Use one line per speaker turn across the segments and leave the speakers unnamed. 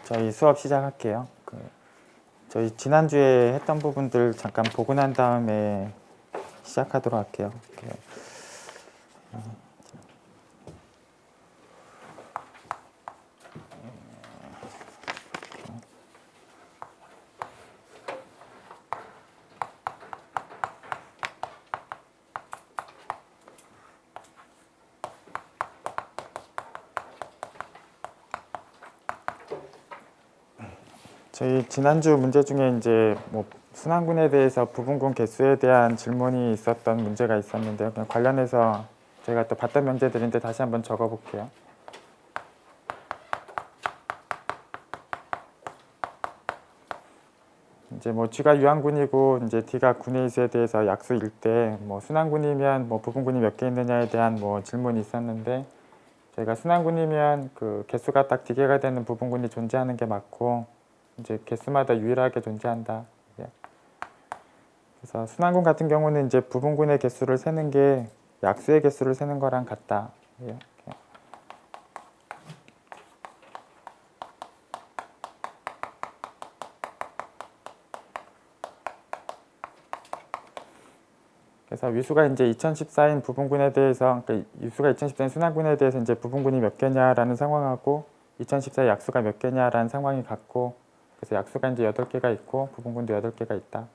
저희 수업 시작할게요. 저희 지난주에 했던 부분들 잠깐 보고 난 다음에 시작하도록 할게요. 저희 지난주 문제 중에 이제 순환군에 대해서 부분군 개수에 대한 질문이 있었던 문제가 있었는데요. 그냥 관련해서 저희가 또 봤던 문제들인데 다시 한번 적어볼게요. 이제 G가 유한군이고 이제 D가 군의 수에 대해서 약수일 때 순환군이면 부분군이 몇 개 있느냐에 대한 질문이 있었는데 저희가 순환군이면 그 개수가 딱 D개가 되는 부분군이 존재하는 게 맞고 이제 개수마다 유일하게 존재한다. 그래서 순환군 같은 경우는 이제 부분군의 개수를 세는 게 약수의 개수를 세는 거랑 같다. 그래서 위수가 이제 2014인 부분군에 대해서, 그러니까 위수가 2014인 순환군에 대해서 이제 부분군이 몇 개냐라는 상황하고 2014의 약수가 몇 개냐라는 상황이 같고, 그래서 약수가 이제 8개가 있고 부분군도 8개가 있다.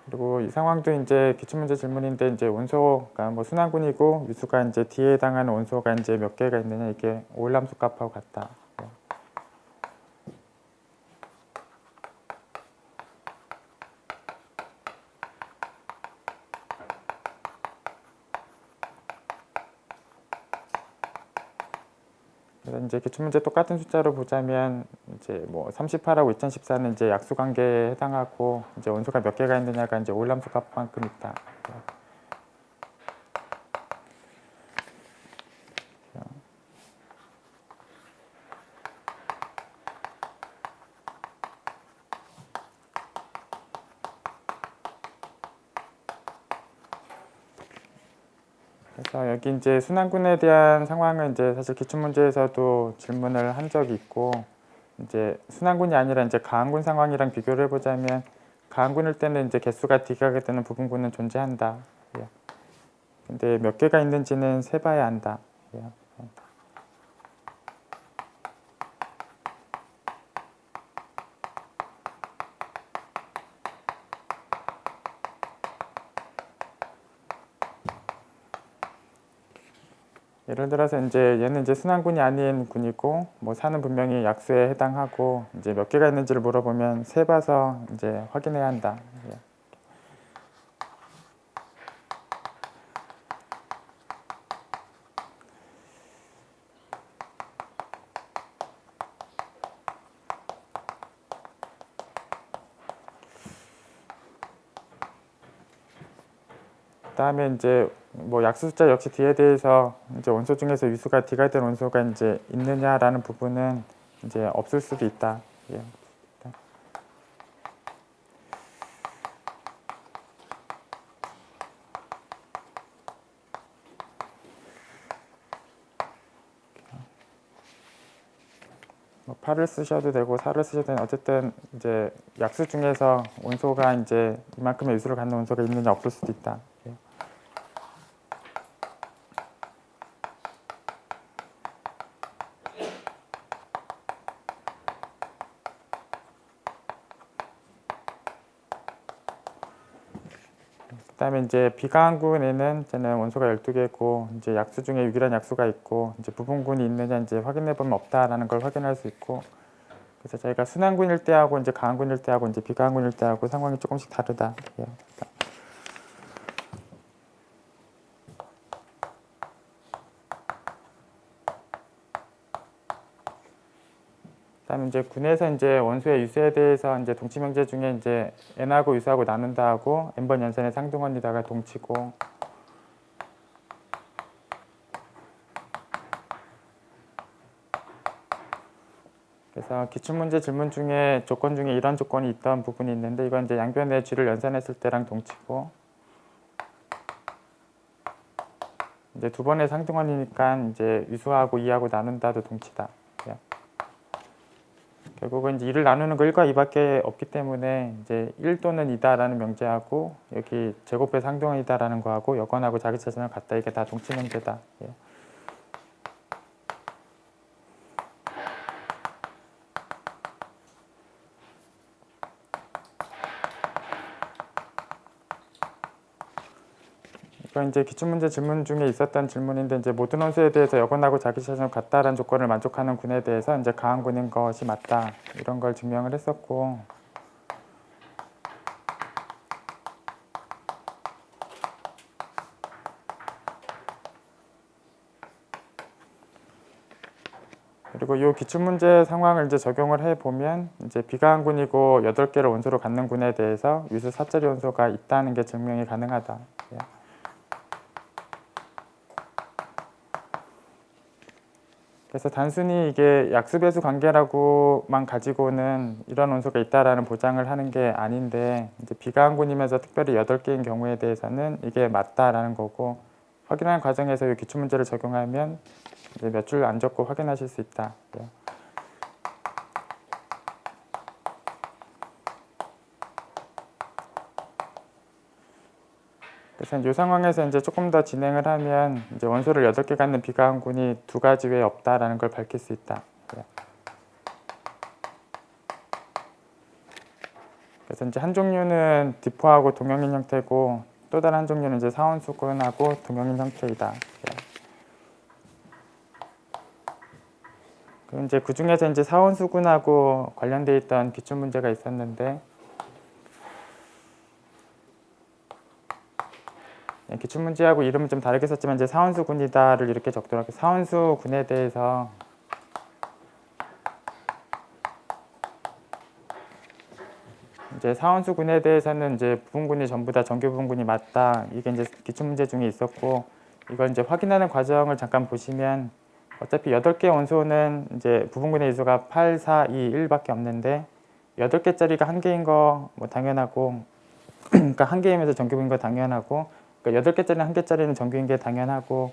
그리고 이 상황도 이제 기출문제 질문인데 이제 원소가 순환군이고 위수가 이제 D에 해당하는 원소가 이제 몇 개가 있느냐, 이게 오일람수 값하고 같다. 그래서 이제 기출문제 똑같은 숫자로 보자면 이제 38하고 2014는 이제 약수 관계에 해당하고 이제 원소가 몇 개가 있느냐가 이제 오일람수 값만큼 있다. 그래서 여기 이제 순환군에 대한 상황은 이제 사실 기출문제에서도 질문을 한 적이 있고, 이제 순환군이 아니라 이제 가항군 상황이랑 비교를 해보자면 가항군일 때는 이제 개수가 D가 되는 부분군은 존재한다. 근데 몇 개가 있는지는 세봐야 한다. 예를 들어서 이제 얘는 이제 순환군이 아닌 군이고 사는 분명히 약수에 해당하고 이제 몇 개가 있는지를 물어보면 세봐서 이제 확인해야 한다. 그다음에 이제 약수 숫자 역시 D에 대해서 이제 원소 중에서 위수가 D가 된 원소가 이제 있느냐라는 부분은 이제 없을 수도 있다. 뭐 8을 쓰셔도 되고 4를 쓰셔도 되는, 어쨌든 이제 약수 중에서 원소가 이제 이만큼의 위수를 갖는 원소가 있느냐 없을 수도 있다. 그다음에 이제 비가항군에는 저는 원소가 12개고 이제 약수 중에 유일한 약수가 있고 이제 부분군이 있느냐 이제 확인해 보면 없다라는 걸 확인할 수 있고, 그래서 저희가 순환군일 때하고 이제 가항군일 때하고 이제 비가항군일 때하고 상황이 조금씩 다르다. 그다음에 이제 군에서 이제 원소의 유수에 대해서 이제 동치명제 중에 이제 n하고 유수하고 나눈다 하고 n번 연산의 상등원이다가 동치고, 그래서 기출문제 질문 중에 조건 중에 이런 조건이 있던 부분이 있는데 이건 이제 양변의 쥐를 연산했을 때랑 동치고 이제 두 번의 상등원이니까 이제 위수하고 2하고 나눈다도 동치다. 결국은 이제 2를 나누는 거 1과 2밖에 없기 때문에 이제 1 또는 2다라는 명제하고 여기 제곱의 상등원이다라는 거하고 여건하고 자기차전을 같다. 이게 다 동치 문제다. 이건 이제 기출문제 질문 중에 있었던 질문인데 이제 모든 원소에 대해서 여건하고 자기차전을 같다라는 조건을 만족하는 군에 대해서 이제 강한 군인 것이 맞다. 이런 걸 증명을 했었고 그리고 이 기출문제 상황을 이제 적용을 해 보면 이제 비가한 군이고 8개를 원소로 갖는 군에 대해서 위수 4짜리 원소가 있다는 게 증명이 가능하다. 그래서 단순히 이게 약수배수 관계라고만 가지고는 이런 원소가 있다라는 보장을 하는 게 아닌데 이제 비가한 군이면서 특별히 8개인 경우에 대해서는 이게 맞다라는 거고 확인하는 과정에서 이 기출문제를 적용하면 이제 몇 줄 안 적고 확인하실 수 있다. 그래서 이 상황에서 이제 조금 더 진행을 하면 이제 원소를 8개 갖는 비가한 군이 2가지 외에 없다라는 걸 밝힐 수 있다. 그래서 이제 한 종류는 디포하고 동형인 형태고 또 다른 한 종류는 이제 사원수군하고 동형인 형태이다. 그럼 이제 그 중에서 이제 사원수군하고 관련돼 있던 기출 문제가 있었는데 기출 문제하고 이름은 좀 다르게 썼지만 이제 사원수군이다를 이렇게 적도록 할게요. 사원수군에 대해서 이제 사원수군에 대해서는 이제 부분군이 전부 다 정규 부분군이 맞다. 이게 이제 기출 문제 중에 있었고 이걸 이제 확인하는 과정을 잠깐 보시면 어차피 8개 원소는 이제 부분군의 위수가 8, 4, 2, 1밖에 없는데 8개짜리가 1개인 거 뭐 당연하고 그러니까 1개이면서 정규인 거 당연하고 그러니까 8개짜리는 1개짜리는 정규인 게 당연하고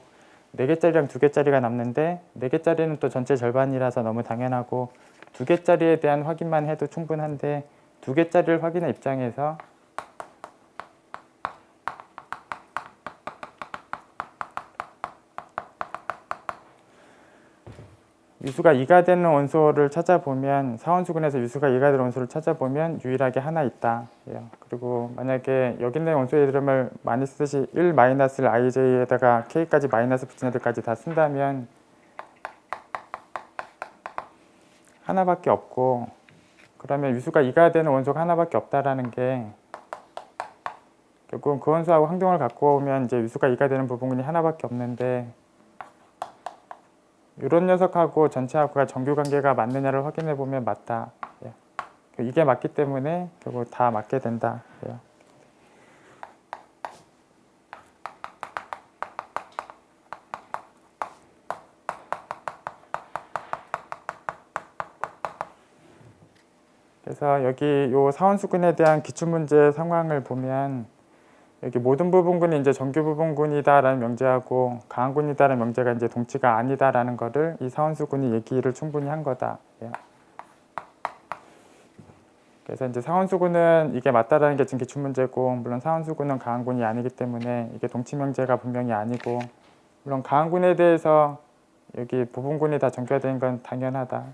4개짜리랑 2개짜리가 남는데 4개짜리는 또 전체 절반이라서 너무 당연하고 2개짜리에 대한 확인만 해도 충분한데 2개짜리를 확인할 입장에서 위수가 2가 되는 원소를 찾아보면 사원수군에서 위수가 2가 되는 원소를 찾아보면 유일하게 하나 있다. 그리고 만약에 여기 있는 원소의 이름을 많이 쓰듯이 1-를 ij에다가 k까지 마이너스 붙인 애들까지 다 쓴다면 하나밖에 없고 그러면 위수가 2가 되는 원소가 하나밖에 없다라는 게 결국은 그 원소하고 항동을 갖고 오면 이제 위수가 2가 되는 부분이 하나밖에 없는데 이런 녀석하고 전체하고가 정규 관계가 맞느냐를 확인해 보면 맞다. 이게 맞기 때문에 결국 다 맞게 된다. 그래서 여기 요 사원수군에 대한 기출문제 상황을 보면 여기 모든 부분군이 이제 정규 부분군이다라는 명제하고 강한군이다라는 명제가 이제 동치가 아니다라는 거를 이 사원수군이 얘기를 충분히 한 거다. 그래서 이제 사원수군은 이게 맞다라는 게 지금 기출문제고 물론 사원수군은 강한군이 아니기 때문에 이게 동치 명제가 분명히 아니고 물론 강한군에 대해서 여기 부분군이 다 정규화된 건 당연하다.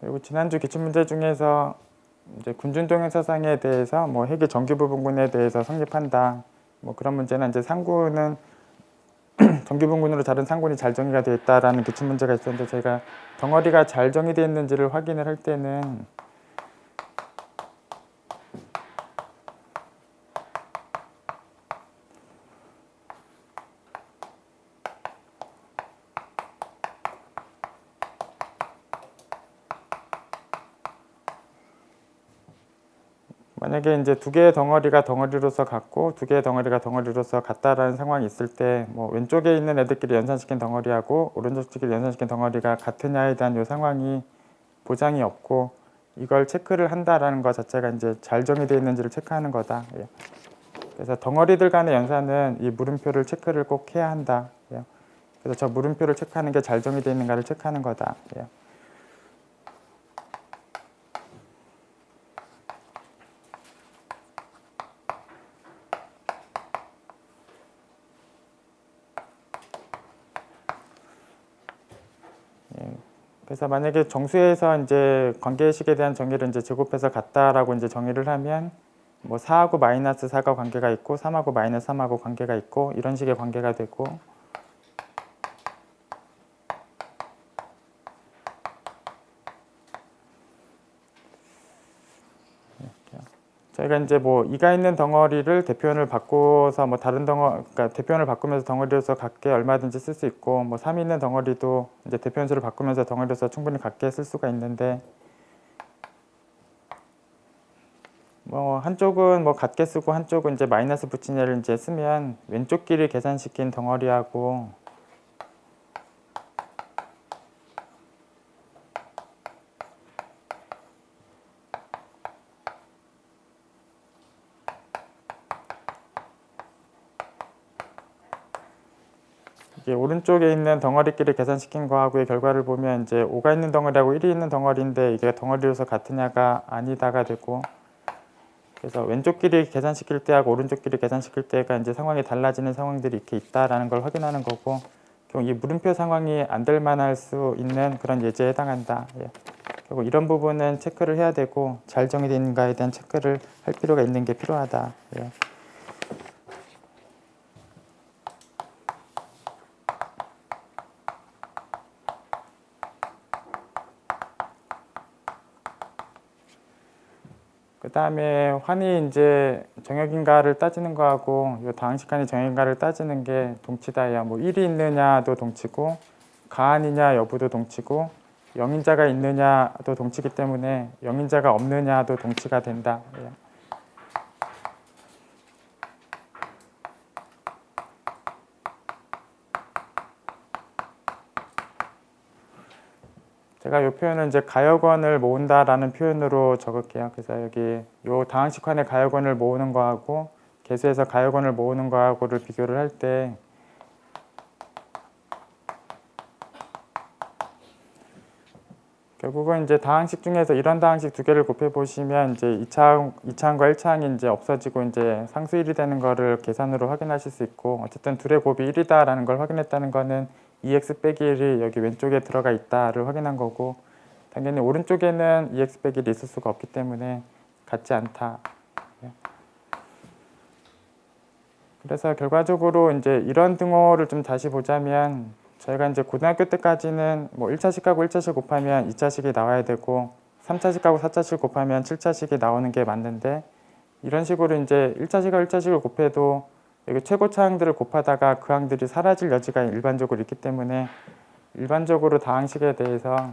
그리고 지난주 기출문제 중에서 이제 군준동형 사상에 대해서 뭐 핵의 정규 부분군에 대해서 성립한다. 뭐 그런 문제는 이제 상군은 정규 부분군으로 다른 상군이 잘 정의가 되어 있다라는 기출문제가 있었는데 제가 덩어리가 잘 정의되어 있는지를 확인을 할 때는 만약에 이제 두 개의 덩어리가 덩어리로서 같고 두 개의 덩어리가 덩어리로서 같다라는 상황이 있을 때 뭐 왼쪽에 있는 애들끼리 연산시킨 덩어리하고 오른쪽 쪽끼리 연산시킨 덩어리가 같으냐에 대한 요 상황이 보장이 없고 이걸 체크를 한다라는 것 자체가 이제 잘 정의되어 있는지를 체크하는 거다. 예. 그래서 덩어리들 간의 연산은 이 물음표를 체크를 꼭 해야 한다. 예. 그래서 저 물음표를 체크하는 게 잘 정의되어 있는가를 체크하는 거다. 예. 그래서 만약에 정수에서 이제 관계식에 대한 정의를 이제 제곱해서 같다라고 이제 정의를 하면 뭐 4하고 마이너스 4가 관계가 있고 3하고 마이너스 3하고 관계가 있고 이런 식의 관계가 되고 저희가 이제 뭐 2가 있는 덩어리를 대표현을 바꿔서 뭐 다른 그러니까 대표현을 바꾸면서 덩어리로서 같게 얼마든지 쓸 수 있고 뭐 3이 있는 덩어리도 이제 대표현수를 바꾸면서 덩어리로서 충분히 같게 쓸 수가 있는데 뭐 한쪽은 뭐 같게 쓰고 한쪽은 이제 마이너스 붙인 애를 이제 쓰면 왼쪽 길이 계산시킨 덩어리하고 이게 오른쪽에 있는 덩어리끼리 계산시킨 거하고의 결과를 보면 이제 5가 있는 덩어리하고 1이 있는 덩어리인데 이게 덩어리로서 같으냐가 아니다가 되고 그래서 왼쪽끼리 계산시킬 때하고 오른쪽끼리 계산시킬 때가 이제 상황이 달라지는 상황들이 이렇게 있다라는 걸 확인하는 거고 결국 이 물음표 상황이 안 될 만할 수 있는 그런 예제에 해당한다. 예. 결국 이런 부분은 체크를 해야 되고 잘 정의되어 있는가에 대한 체크를 할 필요가 있는 게 필요하다. 예. 그 다음에 환이 이제 정역인가를 따지는 거하고 요 다항식환이 정역인가를 따지는 게 동치다야. 뭐 1이 있느냐도 동치고 가한이냐 여부도 동치고 영인자가 있느냐도 동치기 때문에 영인자가 없느냐도 동치가 된다. 예. 제가 이 표현을 이제 가역원을 모은다라는 표현으로 적을게요. 그래서 여기 요 다항식환의 가역원을 모으는 거하고 계수에서 가역원을 모으는 거하고를 비교를 할 때 결국은 이제 다항식 중에서 이런 다항식 두 개를 곱해 보시면 이제 2차항과 1차항이 이제 없어지고 이제 상수 1이 되는 거를 계산으로 확인하실 수 있고 어쨌든 둘의 곱이 1이다라는 걸 확인했다는 거는 2x 빼기 1이 여기 왼쪽에 들어가 있다를 확인한 거고 당연히 오른쪽에는 2x 빼기 1이 있을 수가 없기 때문에 같지 않다. 그래서 결과적으로 이제 이런 등호를 좀 다시 보자면 저희가 이제 고등학교 때까지는 뭐 1차식하고 1차식 곱하면 2차식이 나와야 되고 3차식하고 4차식 곱하면 7차식이 나오는 게 맞는데 이런 식으로 이제 1차식하고 1차식을 곱해도 여기 최고차 항들을 곱하다가 그 항들이 사라질 여지가 일반적으로 있기 때문에 일반적으로 다항식에 대해서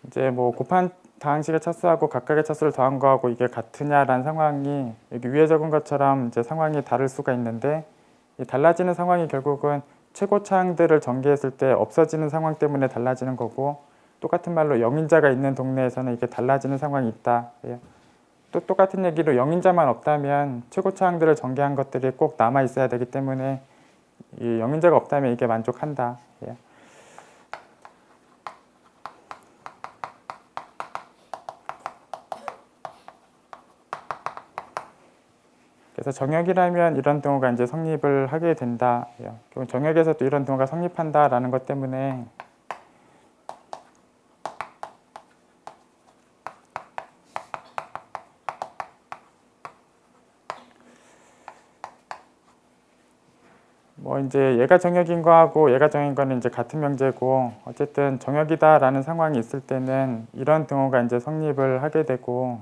이제 뭐 곱한 다항식의 차수하고 각각의 차수를 더한 거하고 이게 같으냐라는 상황이 여기 위에 적은 것처럼 이제 상황이 다를 수가 있는데 이 달라지는 상황이 결국은 최고차항들을 전개했을 때 없어지는 상황 때문에 달라지는 거고 똑같은 말로 영인자가 있는 동네에서는 이게 달라지는 상황이 있다. 예. 또 똑같은 얘기로 영인자만 없다면 최고차항들을 전개한 것들이 꼭 남아 있어야 되기 때문에 이 영인자가 없다면 이게 만족한다. 예. 그래서 정역이라면 이런 등호가 이제 성립을 하게 된다. 정역에서도 이런 등호가 성립한다라는 것 때문에 뭐 이제 얘가 정역인 거하고 얘가 정역인 거는 이제 같은 명제고 어쨌든 정역이다라는 상황이 있을 때는 이런 등호가 이제 성립을 하게 되고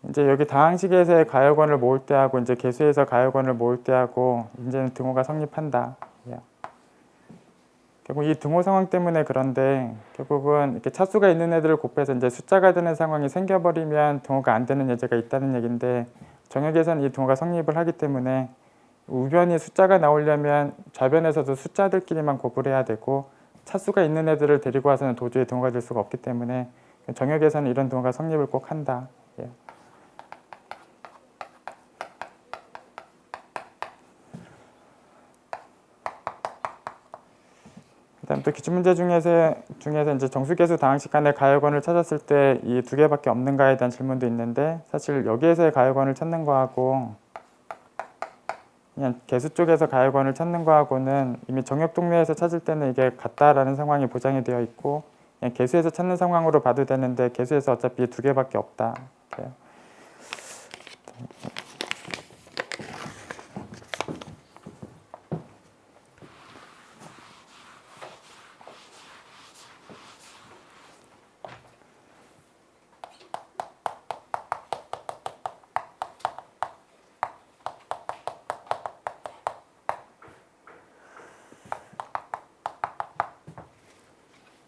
이제 여기 다항식에서의 가역원을 모을 때하고 이제 개수에서 가역원을 모을 때하고 이제는 등호가 성립한다. 예. 결국 이 등호 상황 때문에 그런데 결국은 이렇게 차수가 있는 애들을 곱해서 이제 숫자가 되는 상황이 생겨버리면 등호가 안 되는 예제가 있다는 얘기인데 정역에서는 이 등호가 성립을 하기 때문에 우변이 숫자가 나오려면 좌변에서도 숫자들끼리만 곱을 해야 되고 차수가 있는 애들을 데리고 와서는 도저히 등호가 될 수가 없기 때문에 정역에서는 이런 등호가 성립을 꼭 한다. 예. 그다음 또 기출문제 중에서 이제 정수계수 다항식 간의 가역원을 찾았을 때 이 두 개밖에 없는가에 대한 질문도 있는데 사실 여기에서의 가역원을 찾는 거하고 그냥 개수 쪽에서 가역원을 찾는 거하고는 이미 정역 동네에서 찾을 때는 이게 같다라는 상황이 보장이 되어 있고 그냥 개수에서 찾는 상황으로 봐도 되는데 개수에서 어차피 두 개밖에 없다. 이렇게요.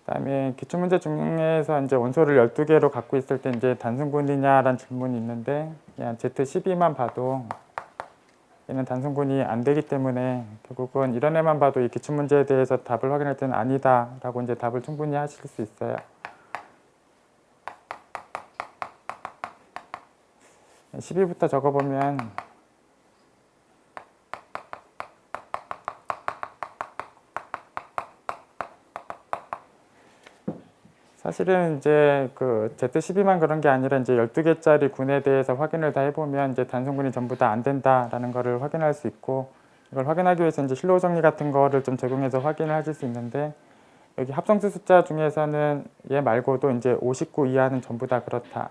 그다음에 기출문제 중에서 이제 원소를 12개로 갖고 있을 때 이제 단순군이냐라는 질문이 있는데 그냥 Z12만 봐도 얘는 단순군이 안 되기 때문에 결국은 이런 애만 봐도 이 기출문제에 대해서 답을 확인할 때는 아니다라고 이제 답을 충분히 하실 수 있어요. 12부터 적어보면 사실은 이제 그 Z12만 그런 게 아니라 이제 12개짜리 군에 대해서 확인을 다 해보면 이제 단순군이 전부 다 안 된다라는 거를 확인할 수 있고 이걸 확인하기 위해서 이제 실로 정리 같은 거를 좀 적용해서 확인을 하실 수 있는데 여기 합성수 숫자 중에서는 얘 말고도 이제 59 이하는 전부 다 그렇다.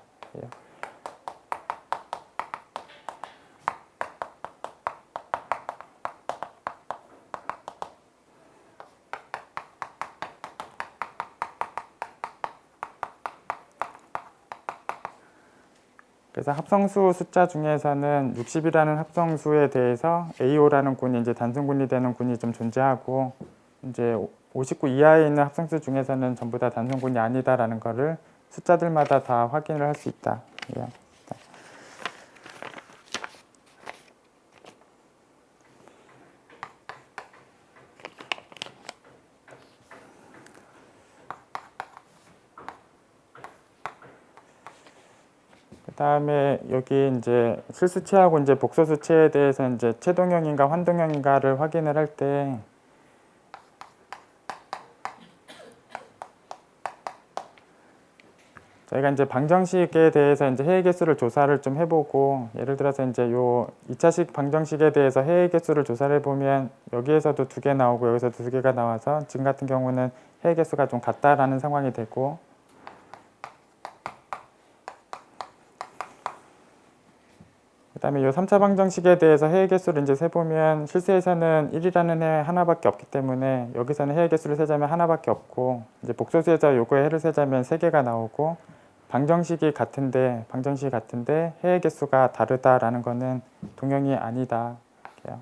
그래서 합성수 숫자 중에서는 60이라는 합성수에 대해서 AO라는 군이 이제 단순군이 되는 군이 좀 존재하고 이제 59 이하에 있는 합성수 중에서는 전부 다 단순군이 아니다라는 거를 숫자들마다 다 확인을 할 수 있다. 예. 그다음에 여기 이제 실수치하고 이제 복소수치에 대해서 이제 채동형인가 환동형인가를 확인을 할 때 저희가 이제 방정식에 대해서 이제 해의 개수를 조사를 좀 해보고 예를 들어서 이제 요 2차식 방정식에 대해서 해의 개수를 조사를 해보면 여기에서도 2개 나오고 여기서도 2개가 나와서 지금 같은 경우는 해의 개수가 좀 같다라는 상황이 되고 그다음에 이 3차 방정식에 대해서 해의 개수를 이제 세보면 실수에서는 1이라는 해 하나밖에 없기 때문에 여기서는 해의 개수를 세자면 하나밖에 없고 이제 복소수에서 요거의 해를 세자면 3개가 나오고 방정식이 같은데 해의 개수가 다르다라는 거는 동형이 아니다. 이렇게요.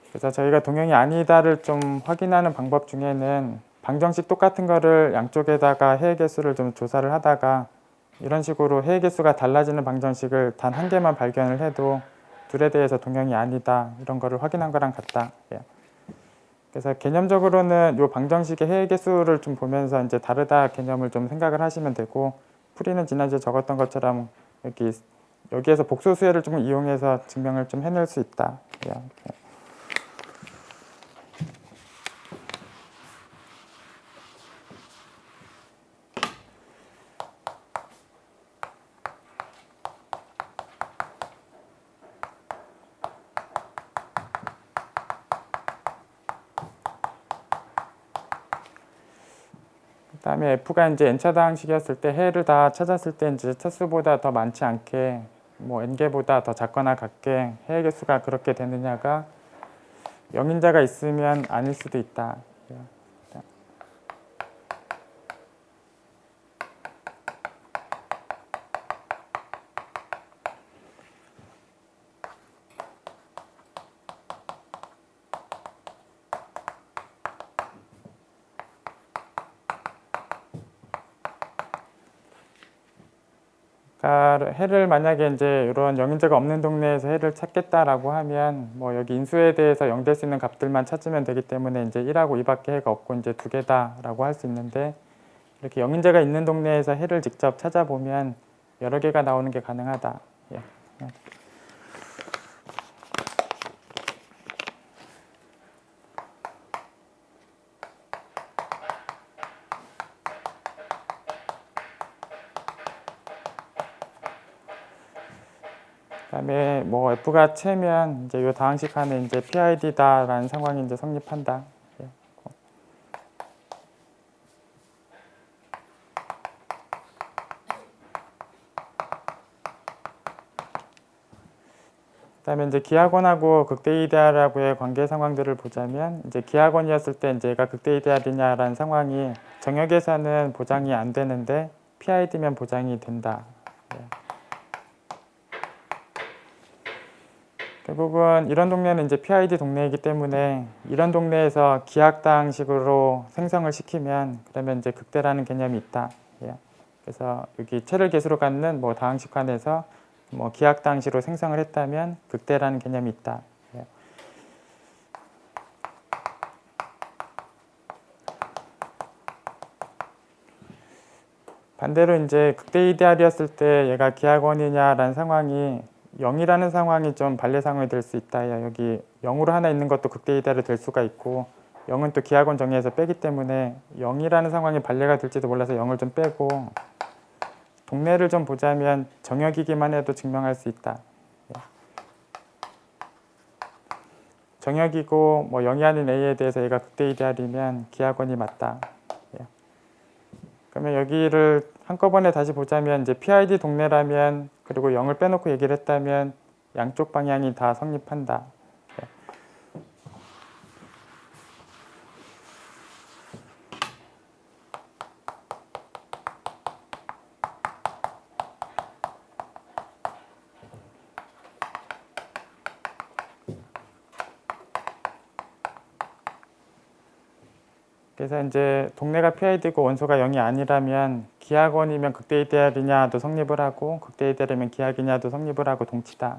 그래서 저희가 동형이 아니다를 좀 확인하는 방법 중에는 방정식 똑같은 거를 양쪽에다가 해의 개수를 좀 조사를 하다가 이런 식으로 해의 개수가 달라지는 방정식을 단 한 개만 발견을 해도 둘에 대해서 동형이 아니다 이런 거를 확인한 거랑 같다. 그래서 개념적으로는 이 방정식의 해의 개수를 좀 보면서 이제 다르다 개념을 좀 생각을 하시면 되고 풀이는 지난주에 적었던 것처럼 여기에서 복소수혜를 좀 이용해서 증명을 좀 해낼 수 있다. 그다음에 F가 이제 n차 다항식이었을 때 해를 다 찾았을 때 이제 차수보다 더 많지 않게 뭐 n개보다 더 작거나 같게 해의 개수가 그렇게 되느냐가 0인자가 있으면 아닐 수도 있다. 그러니까 해를 만약에 이제 이런 영인제가 없는 동네에서 해를 찾겠다라고 하면 뭐 여기 인수에 대해서 0 될 수 있는 값들만 찾으면 되기 때문에 이제 1하고 2밖에 해가 없고 이제 2개다라고 할 수 있는데, 이렇게 영인제가 있는 동네에서 해를 직접 찾아보면 여러 개가 나오는 게 가능하다. 예. 그다음에 뭐 F가 채면 이제 요 다항식 안에 이제 PID다라는 상황이 이제 성립한다. 예. 그다음에 이제 기하권하고 극대이데알하고의 관계 상황들을 보자면, 이제 기하권이었을 때 이제 얘가 극대이데알이냐라는 상황이 정역에서는 보장이 안 되는데 PID면 보장이 된다. 예. 결국은 이런 동네는 이제 PID 동네이기 때문에 이런 동네에서 기하당식으로 생성을 시키면 그러면 이제 극대라는 개념이 있다. 예. 그래서 여기 채를 개수로 갖는 뭐 다항식환에서 뭐 기하당식으로 생성을 했다면 극대라는 개념이 있다. 예. 반대로 이제 극대 이데알이었을 때 얘가 기하권이냐라는 상황이 0이라는 상황이 좀 반대 상황이 될 수 있다. 여기 0으로 하나 있는 것도 극대 이데알이 될 수가 있고, 0은 또 기하권 정의에서 빼기 때문에 0이라는 상황이 반대가 될지도 몰라서 0을 좀 빼고, 동네를 좀 보자면 정역이기만 해도 증명할 수 있다. 정역이고 뭐 0이 아닌 A에 대해서 얘가 극대 이데알이면 기하권이 맞다. 그러면 여기를 한꺼번에 다시 보자면 이제 PID 동네라면, 그리고 0을 빼놓고 얘기를 했다면 양쪽 방향이 다 성립한다. 그래서 이제 동네가 PID고 원소가 0이 아니라면 기하권이면 극대 이데알이냐도 성립을 하고, 극대 이데알이면 기하이냐도 성립을 하고 동치다.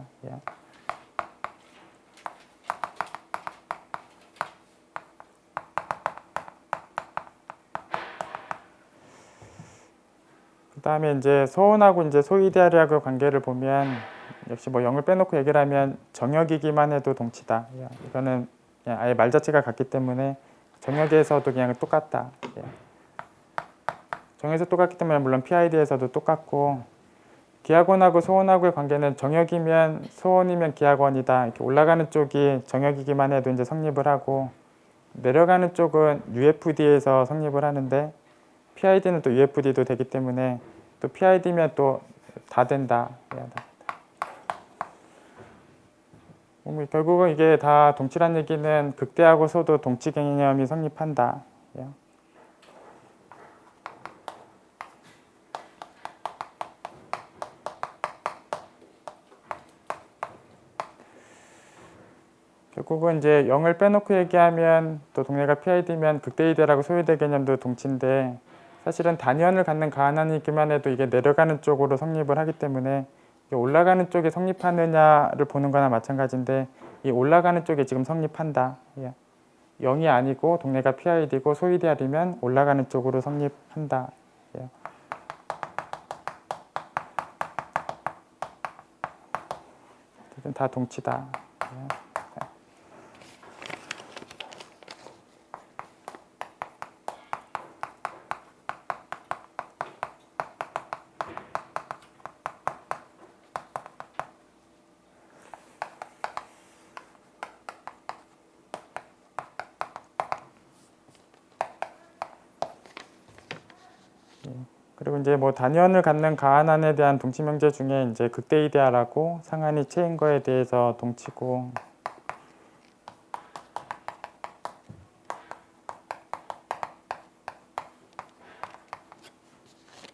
그 다음에 이제 소원하고 이제 소이데알하고 관계를 보면 역시 뭐 0을 빼놓고 얘기를 하면 정역이기만 해도 동치다. 이거는 그냥 아예 말 자체가 같기 때문에 정역에서도 그냥 똑같다. 정역에서 똑같기 때문에 물론 PID에서도 똑같고, 기하권하고 소원하고의 관계는 정역이면 소원이면 기하권이다. 이렇게 올라가는 쪽이 정역이기만 해도 이제 성립을 하고, 내려가는 쪽은 UFD에서 성립을 하는데 PID는 또 UFD도 되기 때문에 또 PID면 또 다 된다. 결국은 이게 다 동치란 얘기는 극대하고 소도 동치 개념이 성립한다. 결국은 이제 0을 빼놓고 얘기하면 또 동네가 PID면 극대이데라고 소이데 개념도 동치인데, 사실은 단위원을 갖는 가한원이기만 해도 이게 내려가는 쪽으로 성립을 하기 때문에 올라가는 쪽에 성립하느냐를 보는 거나 마찬가지인데, 이 올라가는 쪽에 지금 성립한다. 0이 아니고 동네가 PID고 소이데알이면 올라가는 쪽으로 성립한다. 다 동치다. 그리고 이제 뭐 단위원을 갖는 가한안에 대한 동치 명제 중에 이제 극대이데알하고 상한이 체인 거에 대해서 동치고,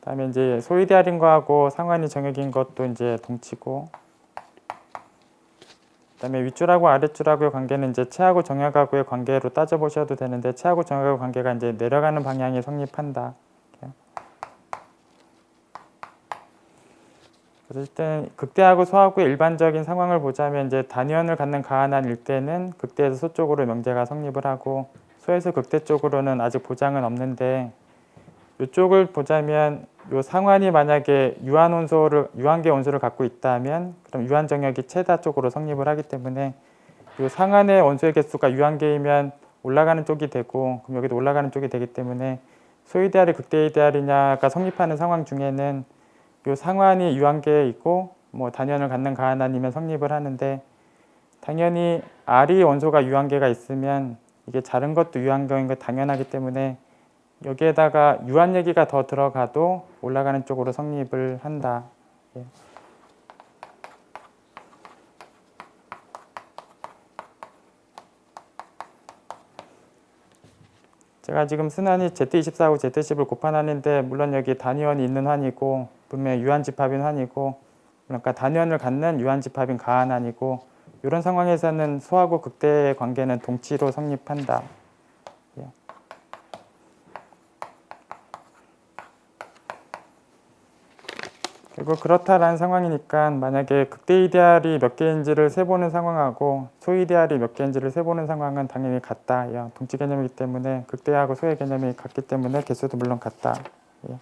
그다음에 이제 소이데알인 거하고 상한이 정역인 것도 이제 동치고, 그다음에 윗줄하고 아랫줄하고의 관계는 이제 체하고 정역하고의 관계로 따져 보셔도 되는데, 체하고 정역하고의 관계가 이제 내려가는 방향이 성립한다. 그래서 일단 극대하고 소하고의 일반적인 상황을 보자면 이제 단위원을 갖는 가한한일 때는 극대에서 소 쪽으로 명제가 성립을 하고 소에서 극대 쪽으로는 아직 보장은 없는데 이쪽을 보자면 요 상환이 만약에 유한계 원소를 갖고 있다면 그럼 유한 정역이 최다 쪽으로 성립을 하기 때문에 요 상환의 원소의 개수가 유한계이면 올라가는 쪽이 되고 그럼 여기도 올라가는 쪽이 되기 때문에 소이데알이 극대이데알이냐가 성립하는 상황 중에는 요 상환이 유한계에 있고 뭐 단위원을 갖는 가한한이면 성립을 하는데 당연히 R이 원소가 유한계가 있으면 이게 자른 것도 유한계인 거 당연하기 때문에 여기에다가 유한 얘기가 더 들어가도 올라가는 쪽으로 성립을 한다. 예. 제가 지금 순환이 Z24하고 Z10을 곱한 환인데 물론 여기 단위원이 있는 환이고 분명히 유한집합인 환이고 그러니까 단위원을 갖는 유한집합인 가한환이고 이런 상황에서는 소하고 극대의 관계는 동치로 성립한다. 예. 그리고 그렇다라는 상황이니까 만약에 극대이데알이 몇 개인지를 세보는 상황하고 소이데알이 몇 개인지를 세보는 상황은 당연히 같다. 예. 동치 개념이기 때문에 극대하고 소의 개념이 같기 때문에 개수도 물론 같다. 예.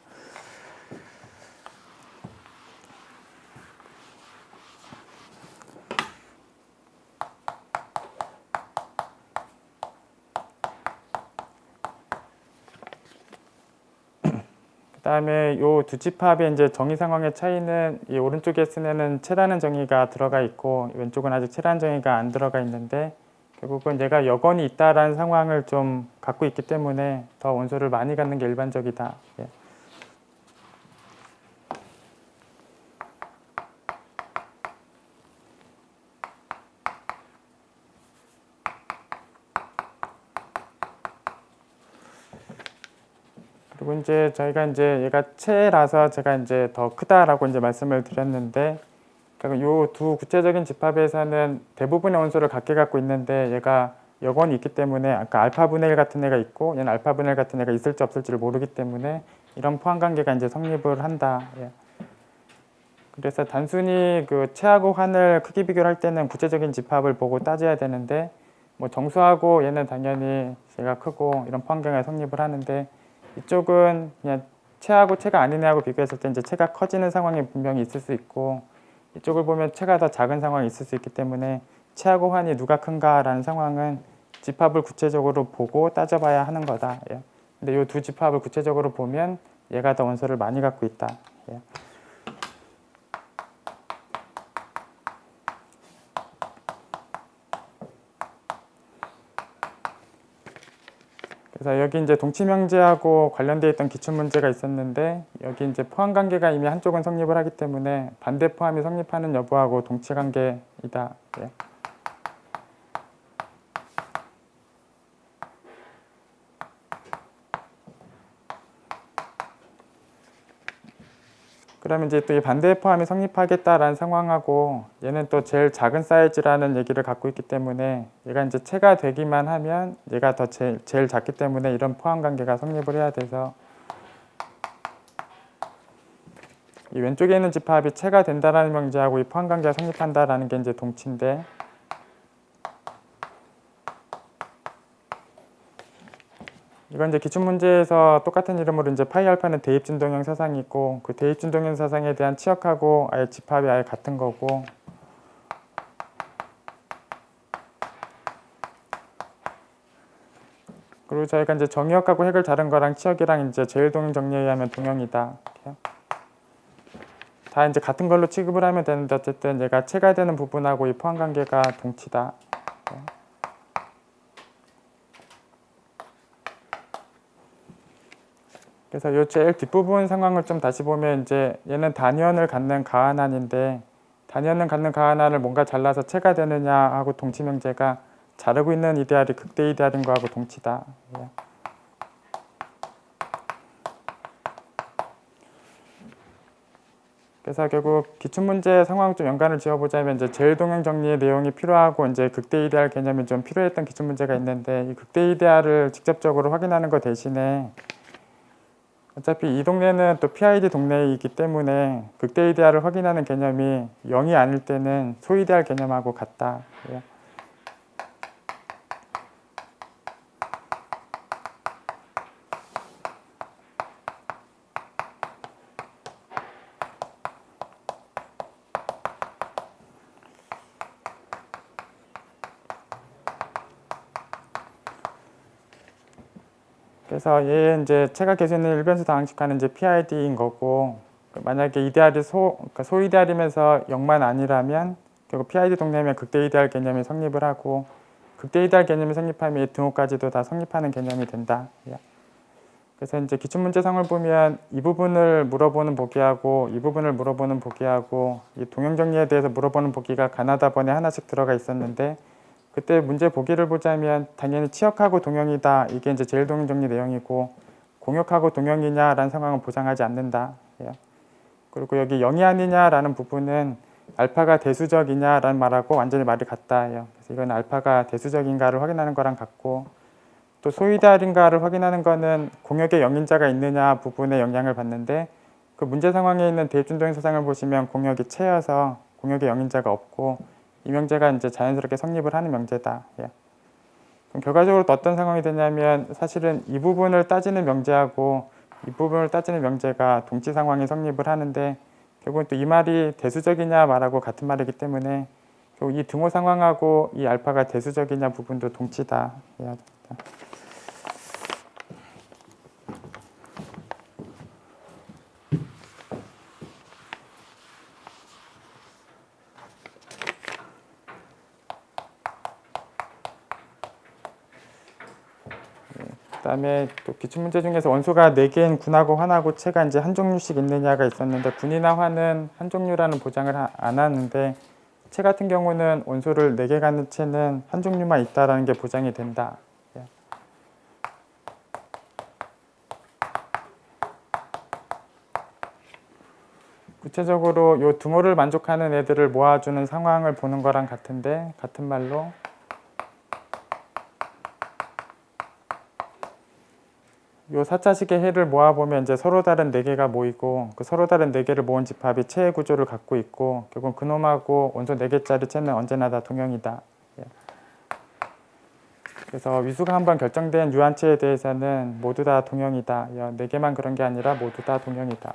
그다음에 요 두 집합의 이제 정의 상황의 차이는 이 오른쪽에 쓰는 채라는 정의가 들어가 있고 왼쪽은 아직 채라는 정의가 안 들어가 있는데 결국은 얘가 여건이 있다라는 상황을 좀 갖고 있기 때문에 더 원소를 많이 갖는 게 일반적이다. 예. 그리고 이제 저희가 이제 얘가 채라서 제가 이제 더 크다라고 이제 말씀을 드렸는데 요 두 구체적인 집합에서는 대부분의 원소를 같게 갖고 있는데 얘가 여건이 있기 때문에 아까 알파분의 1 같은 애가 있고 얘는 알파분의 1 같은 애가 있을지 없을지를 모르기 때문에 이런 포함관계가 이제 성립을 한다. 예. 그래서 단순히 그 채하고 환을 크기 비교를 할 때는 구체적인 집합을 보고 따져야 되는데 뭐 정수하고 얘는 당연히 얘가 크고 이런 포함관계가 성립을 하는데 이쪽은 그냥 채하고 채가 아닌 애하고 비교했을 때 이제 채가 커지는 상황이 분명히 있을 수 있고 이쪽을 보면 채가 더 작은 상황이 있을 수 있기 때문에 채하고 환이 누가 큰가라는 상황은 집합을 구체적으로 보고 따져봐야 하는 거다. 예. 근데 이 두 집합을 구체적으로 보면 얘가 더 원소를 많이 갖고 있다. 예. 그래서 여기 이제 동치명제하고 관련되어 있던 기출문제가 있었는데 여기 이제 포함관계가 이미 한쪽은 성립을 하기 때문에 반대 포함이 성립하는 여부하고 동치관계이다. 예. 그러면 이제 또 이 반대 포함이 성립하겠다라는 상황하고 얘는 또 제일 작은 사이즈라는 얘기를 갖고 있기 때문에 얘가 이제 채가 되기만 하면 얘가 더 제일 작기 때문에 이런 포함 관계가 성립을 해야 돼서 이 왼쪽에 있는 집합이 채가 된다라는 명제하고 이 포함 관계가 성립한다라는 게 이제 동치인데 이건 이제 기출문제에서 똑같은 이름으로 이제 파이 알파는 대입진동형 사상이 있고 그 대입진동형 사상에 대한 치역하고 아예 집합이 아예 같은 거고 그리고 저희가 이제 정의역하고 핵을 다른 거랑 치역이랑 이제 제일동형 정리에 의하면 동형이다. 이렇게. 다 이제 같은 걸로 취급을 하면 되는데 어쨌든 얘가 채가 되는 부분하고 이 포함관계가 동치다. 이렇게. 그래서 이 제일 뒷부분 상황을 좀 다시 보면 이제 얘는 단위원을 갖는 가한한인데 단위원을 갖는 가한한을 뭔가 잘라서 채가 되느냐 하고 동치명제가 자르고 있는 이데알이 극대 이데알인 거하고 동치다. 예. 그래서 결국 기출문제 상황 좀 연관을 지어보자면 이제 제일동형 정리의 내용이 필요하고 이제 극대 이데알 개념이 좀 필요했던 기출문제가 있는데 이 극대 이데알을 직접적으로 확인하는 것 대신에 어차피 이 동네는 또 PID 동네이기 때문에 극대이데알을 확인하는 개념이 0이 아닐 때는 소이데알 개념하고 같다. 그래서 얘 이제 체가 계수 있는 일변수 다항식하는 이제 PID인 거고, 만약에 이데알이 그러니까 소이데알이면서 0만 아니라면 결국 PID 동네면 극대이데알 개념이 성립을 하고, 극대이데알 개념이 성립하면 이 등호까지도 다 성립하는 개념이 된다. 그래서 이제 기출문제성을 보면 이 부분을 물어보는 보기하고 이 부분을 물어보는 보기하고 이 동형정리에 대해서 물어보는 보기가 가나다 번에 하나씩 들어가 있었는데, 그때 문제 보기를 보자면 당연히 치역하고 동형이다. 이게 이제 제일 동형정리 내용이고, 공역하고 동형이냐라는 상황은 보장하지 않는다. 그리고 여기 0이 아니냐라는 부분은 알파가 대수적이냐라는 말하고 완전히 말이 같다. 그래서 이건 알파가 대수적인가를 확인하는 거랑 같고, 또 소이데알인가를 확인하는 거는 공역에 영인자가 있느냐 부분에 영향을 받는데, 그 문제 상황에 있는 대준동형 사상을 보시면 공역이 채여서 공역에 영인자가 없고 이 명제가 이제 자연스럽게 성립을 하는 명제다. 그럼 결과적으로 또 어떤 상황이 되냐면, 사실은 이 부분을 따지는 명제하고 이 부분을 따지는 명제가 동치 상황이 성립을 하는데, 결국은 또 이 말이 대수적이냐 말하고 같은 말이기 때문에 결국 이 등호 상황하고 이 알파가 대수적이냐 부분도 동치다. 그다음에 또 기출문제 중에서 원소가 4개인 군하고 환하고 체가 이제 한 종류씩 있느냐가 있었는데, 군이나 환은 한 종류라는 보장을 안 하는데, 체 같은 경우는 원소를 4개 갖는 체는 한 종류만 있다라는 게 보장이 된다. 구체적으로 이 등호를 만족하는 애들을 모아주는 상황을 보는 거랑 같은데, 같은 말로 이 4차식의 해를 모아보면 이제 서로 다른 4개가 모이고, 그 서로 다른 4개를 모은 집합이 체의 구조를 갖고 있고, 결국 그놈하고 원소 4개짜리 체는 언제나 다 동형이다. 그래서 위수가 한번 결정된 유한체에 대해서는 모두 다 동형이다. 4개만 그런 게 아니라 모두 다 동형이다.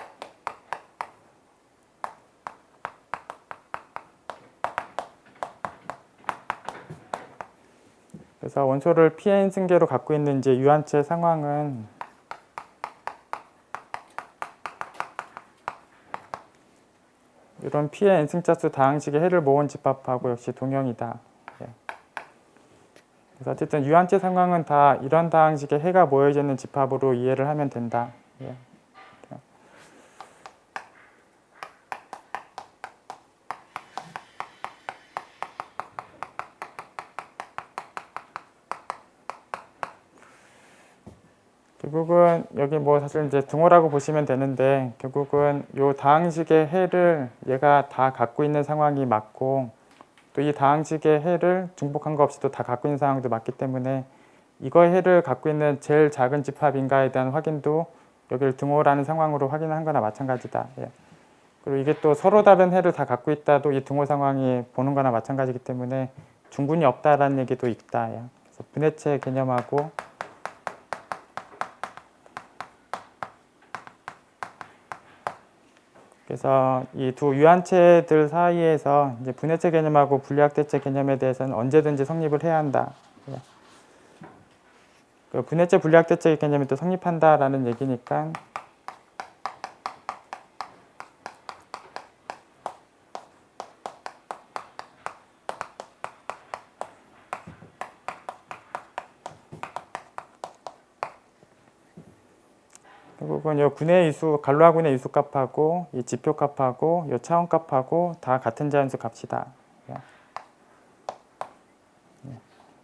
그래서 원소를 Pn 승계로 갖고 있는 이제 유한체 상황은 이런 P의 n승자수 다항식의 해를 모은 집합하고 역시 동형이다. 그래서 어쨌든 유한체 상황은 다 이런 다항식의 해가 모여져 있는 집합으로 이해를 하면 된다. 결국은 여기 뭐 사실 이제 등호라고 보시면 되는데, 결국은 요 다항식의 해를 얘가 다 갖고 있는 상황이 맞고, 또 이 다항식의 해를 중복한 거 없이도 다 갖고 있는 상황도 맞기 때문에 이거의 해를 갖고 있는 제일 작은 집합인가에 대한 확인도 여기를 등호라는 상황으로 확인한 거나 마찬가지다. 그리고 이게 또 서로 다른 해를 다 갖고 있다도 이 등호 상황이 보는 거나 마찬가지이기 때문에 중군이 없다라는 얘기도 있다. 그래서 분해체 개념하고 그래서 이 두 유한체들 사이에서 이제 분해체 개념하고 분리학대체 개념에 대해서는 언제든지 성립을 해야 한다. 그 분해체 분리학대체 개념이 또 성립한다라는 얘기니까, 결국은 요 분해 이수, 갈로아군의 이수값하고 이 지표값하고 요 차원값하고 다 같은 자연수 값이다.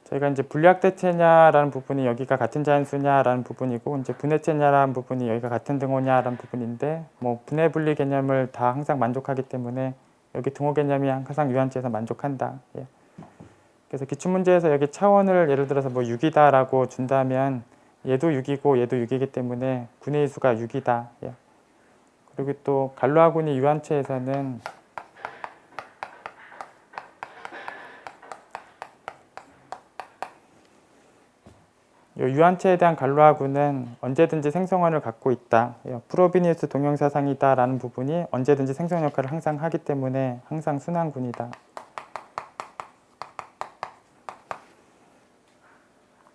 저희가 이제 분리학대체냐라는 부분이 여기가 같은 자연수냐라는 부분이고, 이제 분해체냐라는 부분이 여기가 같은 등호냐라는 부분인데, 뭐 분해 분리 개념을 다 항상 만족하기 때문에 여기 등호 개념이 항상 유한체에서 만족한다. 그래서 기출문제에서 여기 차원을 예를 들어서 뭐 6이다라고 준다면 얘도 6이고 얘도 6이기 때문에 군의 수가 6이다. 예. 그리고 또 갈로아군이 유한체에서는 유한체에 대한 갈로아군은 언제든지 생성원을 갖고 있다. 프로비니우스 동형사상이다 라는 부분이 언제든지 생성 역할을 항상 하기 때문에 항상 순환군이다.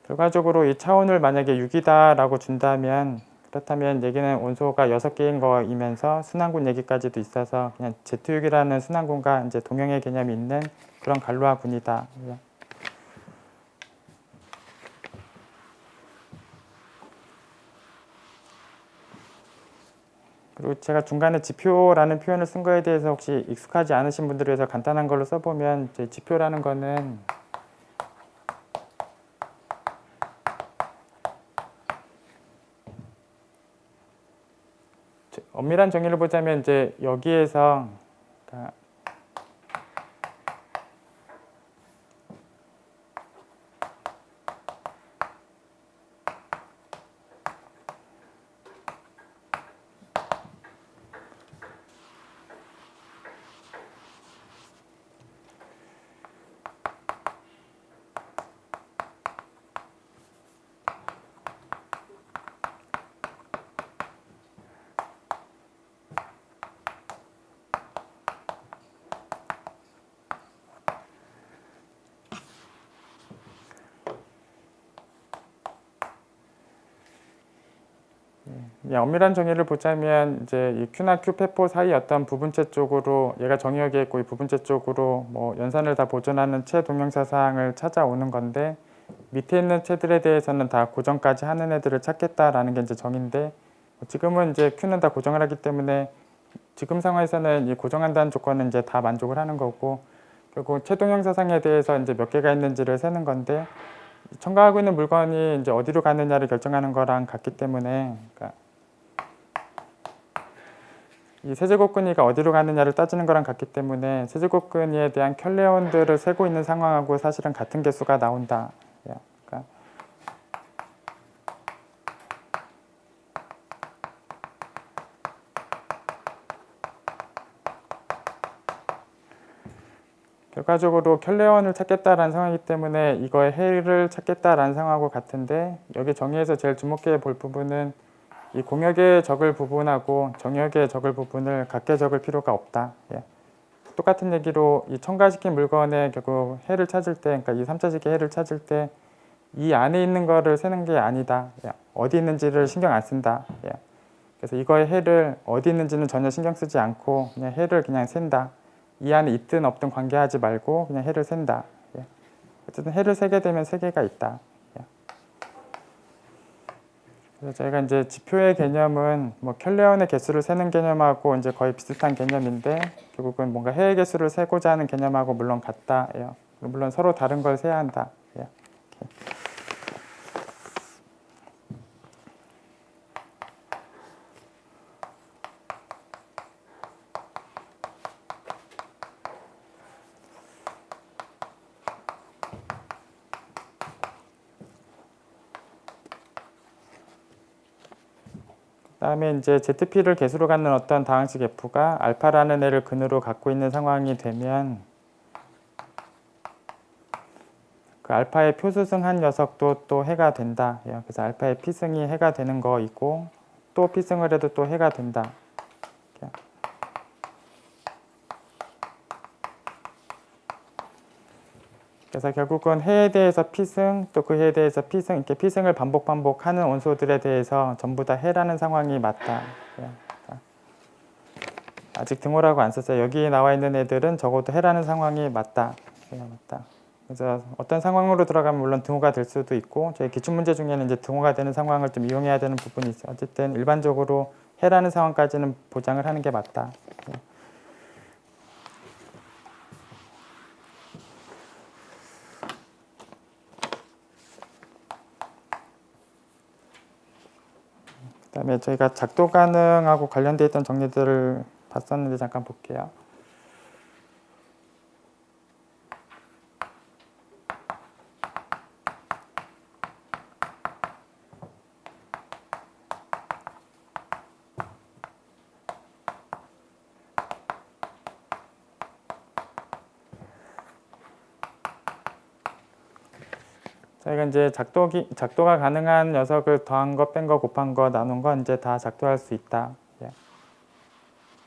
결과적으로 이 차원을 만약에 6이다 라고 준다면 그렇다면 얘기는 원소가 6개인 거이면서 순환군 얘기까지도 있어서 그냥 Z6이라는 순환군과 이제 동형의 개념이 있는 그런 갈로아군이다. 그리고 제가 중간에 지표라는 표현을 쓴 거에 대해서 혹시 익숙하지 않으신 분들을 위해서 간단한 걸로 써보면 이제 지표라는 거는 엄밀한 정의를 보자면 이제 여기에서 그러니까 엄밀한 정의를 보자면 이제 이 Q나 Q 페포 사이 어떤 부분체 쪽으로 얘가 정의역에 있고 이 부분체 쪽으로 뭐 연산을 다 보존하는 체 동형사상을 찾아오는 건데 밑에 있는 체들에 대해서는 다 고정까지 하는 애들을 찾겠다라는 게 이제 정의인데 지금은 이제 Q는 다 고정을 하기 때문에 지금 상황에서는 이 고정한다는 조건은 이제 다 만족을 하는 거고 결국 체 동형사상에 대해서 이제 몇 개가 있는지를 세는 건데 첨가하고 있는 물건이 이제 어디로 가느냐를 결정하는 거랑 같기 때문에 그러니까 이 세제곱근이가 어디로 가느냐를 따지는 거랑 같기 때문에 세제곱근이에 대한 켤레온들을 세고 있는 상황하고 사실은 같은 개수가 나온다. 그러니까 결과적으로 켤레온을 찾겠다라는 상황이기 때문에 이거의 해를 찾겠다라는 상황하고 같은데 여기 정의에서 제일 주목해 볼 부분은 이 공역의 적을 부분하고 정역의 적을 부분을 같게 적을 필요가 없다. 똑같은 얘기로 이 첨가시킨 물건의 결국 해를 찾을 때, 그러니까 이 3차식의 해를 찾을 때 이 안에 있는 거를 세는 게 아니다. 어디 있는지를 신경 안 쓴다. 그래서 이거의 해를 어디 있는지는 전혀 신경 쓰지 않고 그냥 해를 그냥 센다. 이 안에 있든 없든 관계하지 말고 그냥 해를 센다. 어쨌든 해를 세게 되면 세 개가 있다. 그래서 저희가 이제 지표의 개념은 뭐 켤레온의 개수를 세는 개념하고 이제 거의 비슷한 개념인데 결국은 뭔가 해의 개수를 세고자 하는 개념하고 물론 같다. 물론 서로 다른 걸 세야 한다. 그다음에 이제 ZP를 개수로 갖는 어떤 다항식 F가 알파라는 애를 근으로 갖고 있는 상황이 되면 그 알파의 표수승한 녀석도 또 해가 된다. 그래서 알파의 P승이 해가 되는 거 있고 또 P승을 해도 또 해가 된다. 그래서 결국은 해에 대해서 P승 또 그 해에 대해서 P승 이렇게 P승을 반복하는 원소들에 대해서 전부 다 해라는 상황이 맞다. 아직 등호라고 안 썼어요. 여기 나와 있는 애들은 적어도 해라는 상황이 맞다. 맞다. 그래서 어떤 상황으로 들어가면 물론 등호가 될 수도 있고 저희 기출문제 중에는 이제 등호가 되는 상황을 좀 이용해야 되는 부분이 있어요. 어쨌든 일반적으로 해라는 상황까지는 보장을 하는 게 맞다. 그다음에 저희가 작도 가능하고 관련되어 있던 정리들을 봤었는데 잠깐 볼게요. 저희가 이제 작도가 가능한 녀석을 더한 거, 뺀 거, 곱한 거, 나눈 거 이제 다 작도할 수 있다. 예.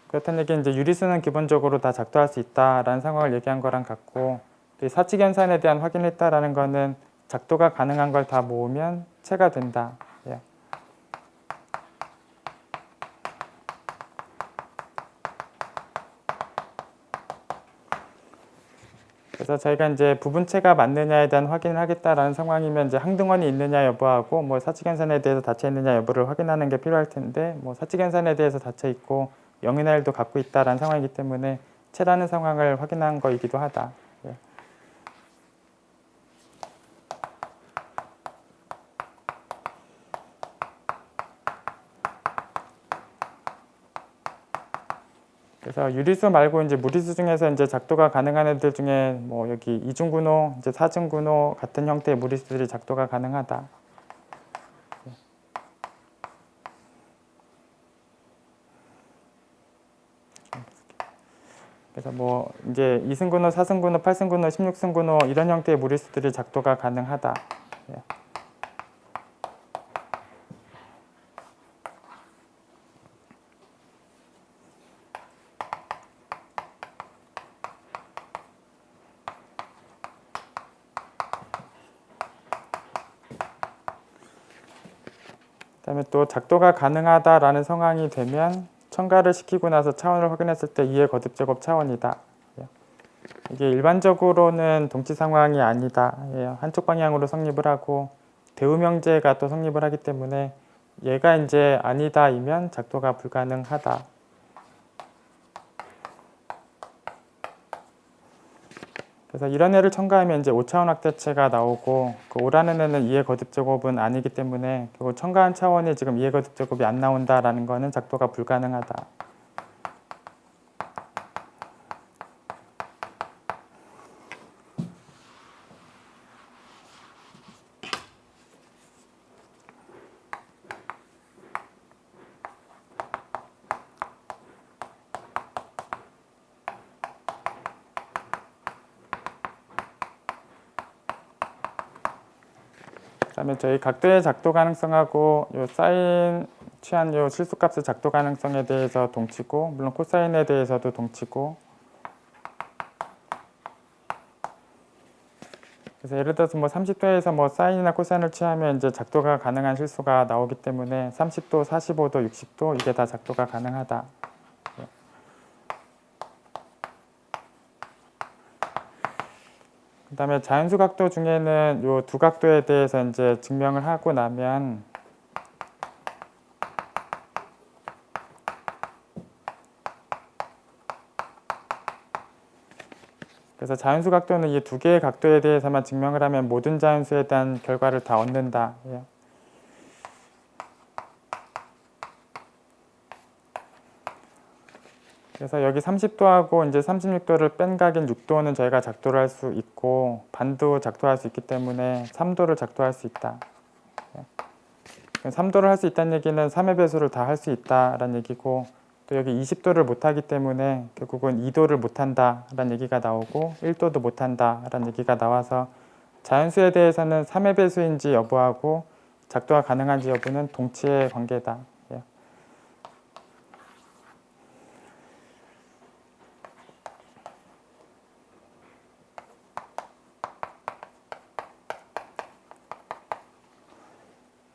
그렇다는 얘기는 이제 유리수는 기본적으로 다 작도할 수 있다라는 상황을 얘기한 거랑 같고, 이 사칙연산에 대한 확인을 했다라는 거는 작도가 가능한 걸 다 모으면 채가 된다. 예. 그래서 저희가 이제 부분체가 맞느냐에 대한 확인을 하겠다라는 상황이면 이제 항등원이 있느냐 여부하고 뭐 사칙연산에 대해서 닫혀 있느냐 여부를 확인하는 게 필요할 텐데, 뭐 사칙연산에 대해서 닫혀 있고 0이나 1도 갖고 있다라는 상황이기 때문에 채라는 상황을 확인한 거이기도 하다. 예. 그래서 유리수 말고 이제 무리수 중에서 이제 작도가 가능한 애들 중에 뭐 여기 이중근호, 이제 사중근호 같은 형태의 무리수들이 작도가 가능하다. 그래서 뭐 이제 2승근호, 4승근호, 8승근호, 16승근호 이런 형태의 무리수들이 작도가 가능하다. 예. 그다음에 또 작도가 가능하다라는 상황이 되면 첨가를 시키고 나서 차원을 확인했을 때 2의 거듭제곱 차원이다. 이게 일반적으로는 동치 상황이 아니다. 한쪽 방향으로 성립을 하고 대우명제가 또 성립을 하기 때문에 얘가 이제 아니다이면 작도가 불가능하다. 그래서 이런 애를 첨가하면 이제 5차원 확대체가 나오고, 그 5라는 애는 2의 거듭제곱은 아니기 때문에 결국 첨가한 차원이 지금 2의 거듭제곱이 안 나온다라는 거는 작도가 불가능하다. 그다음에 저희 각도의 작도 가능성하고 요 사인 취한 요 실수값의 작도 가능성에 대해서 동치고, 물론 코사인에 대해서도 동치고. 그래서 예를 들어서 뭐 30도에서 뭐 사인이나 코사인을 취하면 이제 작도가 가능한 실수가 나오기 때문에 30도, 45도, 60도 이게 다 작도가 가능하다. 그다음에 자연수 각도 중에는 요 두 각도에 대해서 이제 증명을 하고 나면 그래서 자연수 각도는 이 두 개의 각도에 대해서만 증명을 하면 모든 자연수에 대한 결과를 다 얻는다. 그래서 여기 30도하고 이제 36도를 뺀 각인 6도는 저희가 작도를 할 수 있고, 반도 작도할 수 있기 때문에 3도를 작도할 수 있다. 3도를 할 수 있다는 얘기는 3의 배수를 다 할 수 있다라는 얘기고, 또 여기 20도를 못하기 때문에 결국은 2도를 못한다라는 얘기가 나오고 1도도 못한다라는 얘기가 나와서 자연수에 대해서는 3의 배수인지 여부하고 작도가 가능한지 여부는 동치의 관계다.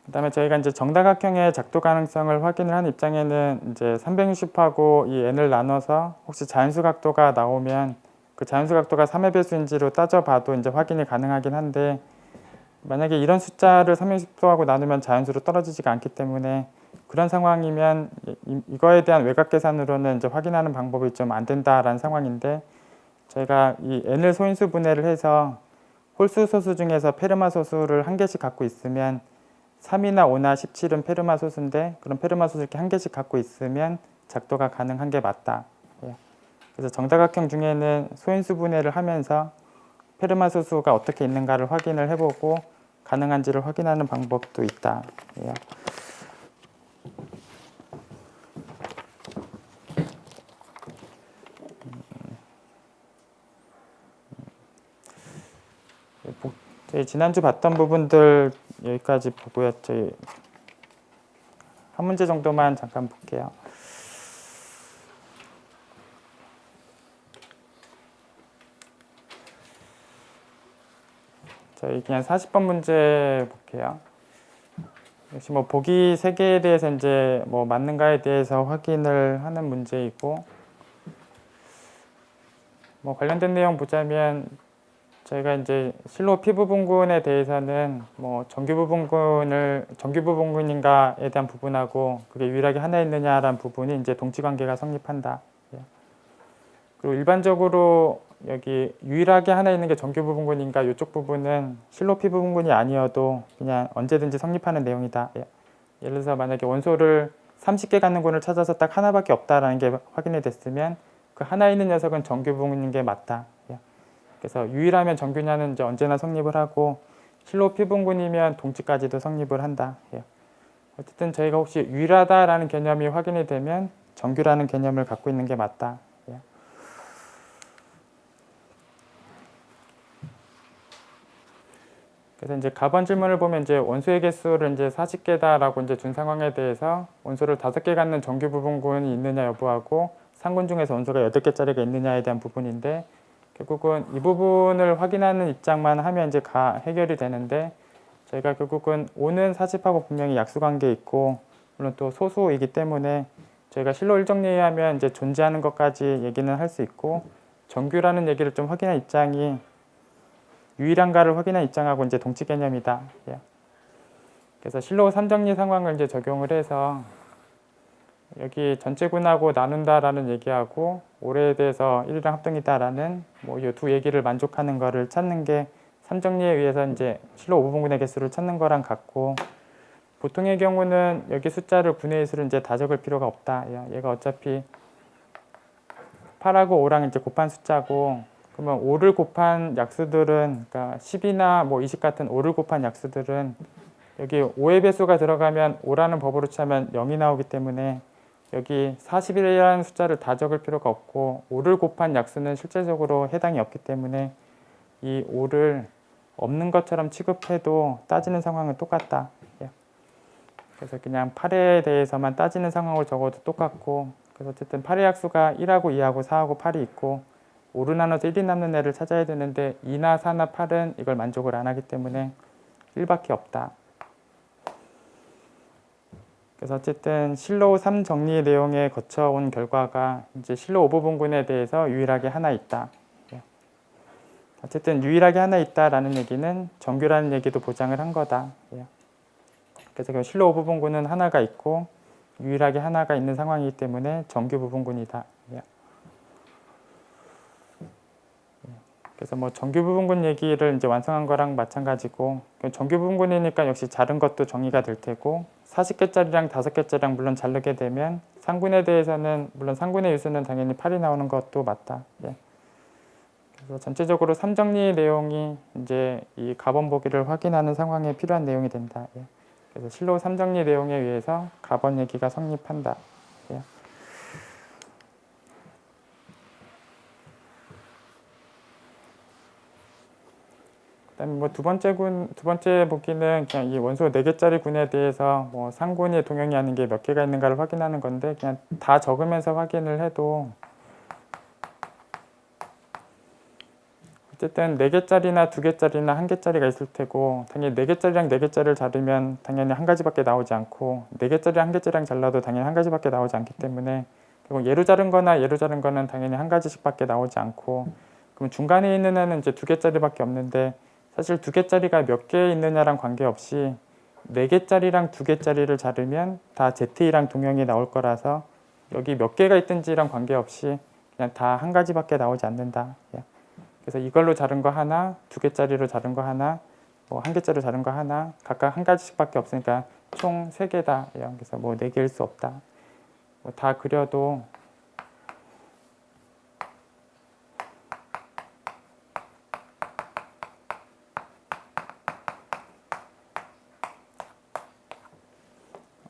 그다음에 저희가 이제 정다각형의 작도 가능성을 확인을 한 입장에는 이제 360하고 이 n을 나눠서 혹시 자연수 각도가 나오면 그 자연수 각도가 3의 배수인지로 따져봐도 이제 확인이 가능하긴 한데, 만약에 이런 숫자를 360도하고 나누면 자연수로 떨어지지가 않기 때문에 그런 상황이면 이거에 대한 외곽 계산으로는 이제 확인하는 방법이 좀 안 된다라는 상황인데, 저희가 이 n을 소인수 분해를 해서 홀수 소수 중에서 페르마 소수를 한 개씩 갖고 있으면 3이나 5나 17은 페르마 소수인데, 그럼 페르마 소수 이렇게 한 개씩 갖고 있으면 작도가 가능한 게 맞다. 그래서 정다각형 중에는 소인수 분해를 하면서 페르마 소수가 어떻게 있는가를 확인을 해보고 가능한지를 확인하는 방법도 있다. 저희 지난주 봤던 부분들 여기까지 보고요. 저희 한 문제 정도만 잠깐 볼게요. 저희 그냥 40번 문제 볼게요. 역시 뭐 보기 3개에 대해서 이제 뭐 맞는가에 대해서 확인을 하는 문제이고, 뭐 관련된 내용 보자면 저희가 이제 실로 P 부분군에 대해서는 뭐 정규 부분군인가에 대한 부분하고 그게 유일하게 하나 있느냐라는 부분이 이제 동치 관계가 성립한다. 그리고 일반적으로 여기 유일하게 하나 있는 게 정규 부분군인가 이쪽 부분은 실로 P 부분군이 아니어도 그냥 언제든지 성립하는 내용이다. 예를 들어서 만약에 원소를 30개 갖는 군을 찾아서 딱 하나밖에 없다라는 게 확인이 됐으면 그 하나 있는 녀석은 정규 부분인 게 맞다. 그래서 유일하면 정규냐는 이제 언제나 성립을 하고 실로 P 부분군이면 동치까지도 성립을 한다. 어쨌든 저희가 혹시 유일하다라는 개념이 확인이 되면 정규라는 개념을 갖고 있는 게 맞다. 그래서 이제 가번 질문을 보면 이제 원소의 개수를 이제 40개다라고 이제 준 상황에 대해서 원소를 5개 갖는 정규 부분군이 있느냐 여부하고 상군 중에서 원소가 8개짜리가 있느냐에 대한 부분인데, 결국은 이 부분을 확인하는 입장만 하면 이제 해결이 되는데, 저희가 결국은 O는 40하고 분명히 약수관계에 있고 물론 또 소수이기 때문에 저희가 실로 일정리에 하면 이제 존재하는 것까지 얘기는 할 수 있고, 정규라는 얘기를 좀 확인한 입장이 유일한가를 확인한 입장하고 이제 동치 개념이다. 그래서 실로 3정리 상황을 이제 적용을 해서 여기 전체군하고 나눈다라는 얘기하고 올해에 대해서 1이랑 합동이다라는 뭐 이 두 얘기를 만족하는 거를 찾는 게 3정리에 의해서 이제 실로 5분군의 개수를 찾는 거랑 같고, 보통의 경우는 여기 숫자를 분의 수를 이제 다 적을 필요가 없다. 얘가 어차피 8하고 5랑 이제 곱한 숫자고, 그러면 5를 곱한 약수들은, 그러니까 10이나 뭐 20 같은 5를 곱한 약수들은 여기 5의 배수가 들어가면 5라는 법으로 치면 0이 나오기 때문에 여기 40이라는 숫자를 다 적을 필요가 없고, 5를 곱한 약수는 실제적으로 해당이 없기 때문에 이 5를 없는 것처럼 취급해도 따지는 상황은 똑같다. 그래서 그냥 8에 대해서만 따지는 상황을 적어도 똑같고, 그래서 어쨌든 8의 약수가 1하고 2하고 4하고 8이 있고 5를 나눠서 1이 남는 애를 찾아야 되는데 2나 4나 8은 이걸 만족을 안 하기 때문에 1밖에 없다. 그래서 어쨌든 실로 3정리 내용에 거쳐온 결과가 이제 실로 5부분군에 대해서 유일하게 하나 있다. 어쨌든 유일하게 하나 있다라는 얘기는 정규라는 얘기도 보장을 한 거다. 그래서 실로 5부분군은 하나가 있고 유일하게 하나가 있는 상황이기 때문에 정규 부분군이다. 그래서 뭐 정규 부분군 얘기를 이제 완성한 거랑 마찬가지고, 정규 부분군이니까 역시 자른 것도 정의가 될 테고 40개짜리랑 5개짜리랑 물론 자르게 되면 상군에 대해서는 물론 상군의 유수는 당연히 8이 나오는 것도 맞다. 그래서 전체적으로 3정리 내용이 이제 이 가번 보기를 확인하는 상황에 필요한 내용이 된다. 그래서 실로 3정리 내용에 의해서 가번 얘기가 성립한다. 그다음에 뭐 두 번째 보기는 그냥 이 원소 4개짜리 군에 대해서 뭐 상군이 동형이 아닌 게 몇 개가 있는가를 확인하는 건데, 그냥 다 적으면서 확인을 해도 어쨌든 4개짜리나 2개짜리나 1개짜리가 있을 테고, 당연히 4개짜리랑 4개짜리를 자르면 당연히 한 가지밖에 나오지 않고 4개짜리 1개짜리랑 잘라도 당연히 한 가지밖에 나오지 않기 때문에 결국 얘로 자른 거나 얘로 자른 거는 당연히 한 가지씩밖에 나오지 않고, 그럼 중간에 있는 애는 이제 2개짜리밖에 없는데 사실 2개짜리가 몇 개 있느냐랑 관계없이 4개짜리랑 2개짜리를 자르면 다 ZE랑 동형이 나올 거라서 여기 몇 개가 있든지랑 관계없이 그냥 다 한 가지밖에 나오지 않는다. 그래서 이걸로 자른 거 하나, 2개짜리로 자른 거 하나, 뭐 1개짜리로 자른 거 하나, 각각 한 가지씩밖에 없으니까 총 3개다. 그래서 뭐 4개일 수 없다. 뭐 다 그려도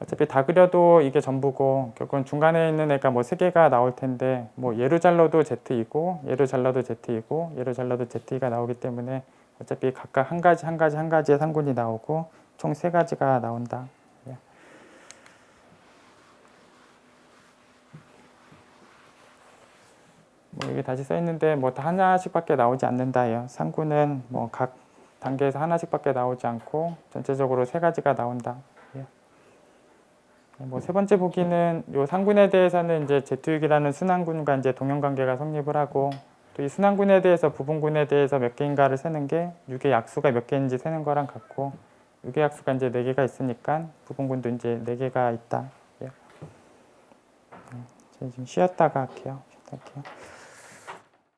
어차피 다 그려도 이게 전부고, 결국은 중간에 있는 애가 뭐 3개가 나올 텐데, 뭐 얘로 잘라도 Z이고 얘로 잘라도 Z이고 얘로 잘라도 Z가 나오기 때문에 어차피 각각 한 가지의 상군이 나오고 총 3가지가 나온다. 예. 뭐 여기 다시 써 있는데 뭐 다 하나씩밖에 나오지 않는다예요. 상군은 뭐 각 단계에서 하나씩밖에 나오지 않고 전체적으로 3가지가 나온다. 예. 뭐 세 번째 보기는 요 상군에 대해서는 이제 제투육이라는 순환군과 이제 동형관계가 성립을 하고 또 이 순환군에 대해서 부분군에 대해서 몇 개인가를 세는 게 6의 약수가 몇 개인지 세는 거랑 같고 6의 약수가 이제 4개가 있으니까 부분군도 이제 4개가 있다. 예. 제가 좀 쉬었다가 할게요.